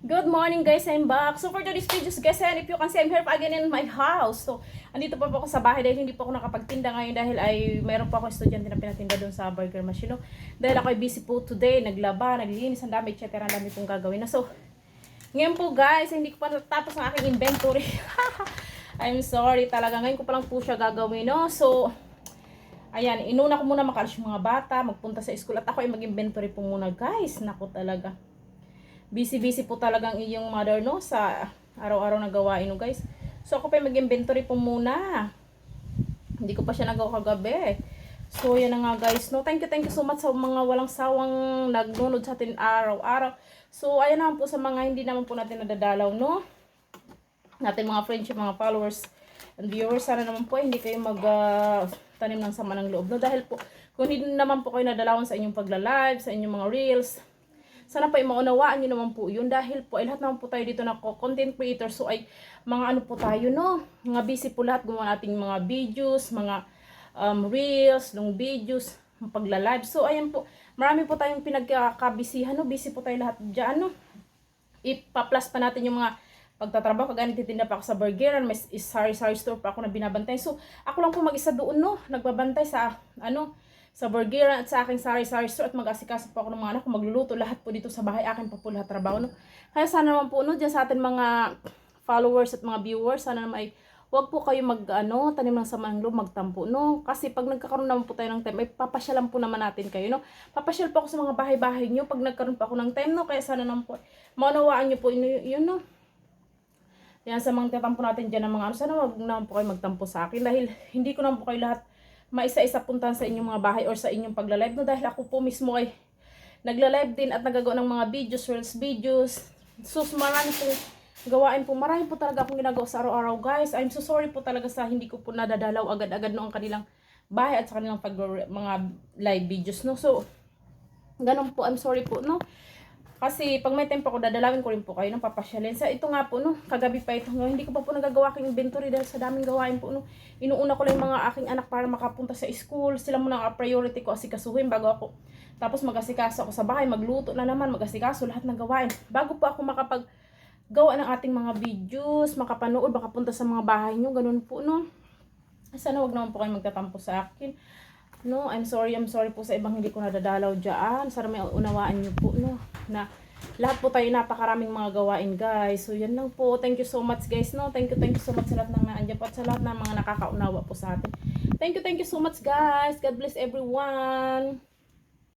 Good morning guys, I'm back. So for today's videos guys, and if you can see, I'm here again in my house. So, andito pa po ako sa bahay dahil hindi po ako nakapagtinda ngayon dahil ay mayroon pa ako estudyante na pinatinda doon sa burger machine. No? Dahil ako ay busy po today, naglaba, naglinis, ang dami, etc. Ang dami pong gagawin na. So, ngayon po guys, hindi ko pa natapos ang aking inventory. I'm sorry talaga, ngayon ko pa lang po siya gagawin. No? So, ayan, inuna ko muna makaalis yung mga bata, magpunta sa school at ako ay mag-inventory po muna guys. Naku talaga. Busy-busy po talagang iyong mother, no? Sa araw-araw na gawain, no, guys. So, ako pa mag-inventory po muna. Hindi ko pa siya nagawa kagabi. So, yan na nga, guys, no? Thank you so much sa mga walang sawang nagnunod sa atin araw-araw. So, ayan naman po sa mga hindi naman po natin nadadalaw, no? Natin mga friendship, mga followers, and viewers. Sana naman po, hindi kayo tanim ng sama ng loob, no? Dahil po, kung hindi naman po kayo nadalawan sa inyong pagla-live, sa inyong mga reels, sana pa maunawaan nyo naman po yun dahil po ay lahat naman po tayo dito na content creator. So ay mga ano po tayo, no? Mga busy po lahat gumawa nating mga videos, mga reels, long videos, pagla-live. So ayan po, marami po tayong pinagkakabisihan, no? Busy po tayo lahat dyan, no? Ipa-plus pa natin yung mga pagtatrabaho. Kagaya nagtitinda pa ako sa burgeran, may sari-sari store pa ako na binabantay. So ako lang po mag-isa doon, no? Nagbabantay sa sa burgeran at sa aking sari-sari store at mag-asikaso po ako ng mga anak ko, magluluto lahat po dito sa bahay, akin pa po lahat trabaho, no? Kaya sana naman po, no, dyan sa atin mga followers at mga viewers, sana naman ay wag po kayo tanim ng sama ng loob, magtampo, no? Kasi pag nagkakaroon naman po tayo ng time, ay papasyalan po naman natin kayo, no? Papasyal po ako sa mga bahay-bahay nyo pag nagkaroon pa ako ng time, no? Kaya sana naman po, maunawaan nyo po yun, no? Yan sa mga tatampo natin dyan ng mga sana wag naman po kayo magtampo sa akin dahil hindi ko naman po kayo lahat maisa-isa puntahan sa inyong mga bahay or sa inyong pagla-live, no? Dahil ako po mismo ay nagla-live din at nagagawa ng mga videos, reels videos. So, marami po gawain po. Marami po talaga akong ginagawa sa araw-araw, guys. I'm so sorry po talaga sa hindi ko po nadadalaw agad-agad no ang kanilang bahay at sa kanilang mga live videos, no? So, ganun po. I'm sorry po, no? Kasi pag may time pa ako, dadalawin ko rin po kayo ng papasyalin. Sa ito nga po, no, kagabi pa ito. Hindi ko pa po nagagawa aking inventory dahil sa daming gawain po, no. Inuuna ko lang yung mga aking anak para makapunta sa school. Sila muna ang priority ko asikasuhin bago ako. Tapos mag-asikaso ako sa bahay, magluto na naman, mag-asikaso, lahat ng gawain. Bago po ako makapaggawa ng ating mga videos, makapanood, makapunta sa mga bahay nyo, ganun po, no. Sana wag naman po kayo magtatampo sa akin. No, I'm sorry po sa ibang hindi ko nadadalaw dyan. Sana may unawaan nyo po, no, na lahat po tayo napakaraming mga gawain, guys. So, yan lang po. Thank you so much, guys, no. Thank you so much sa lahat ng naandyan po at sa lahat ng mga nakakaunawa po sa atin. Thank you so much, guys. God bless everyone.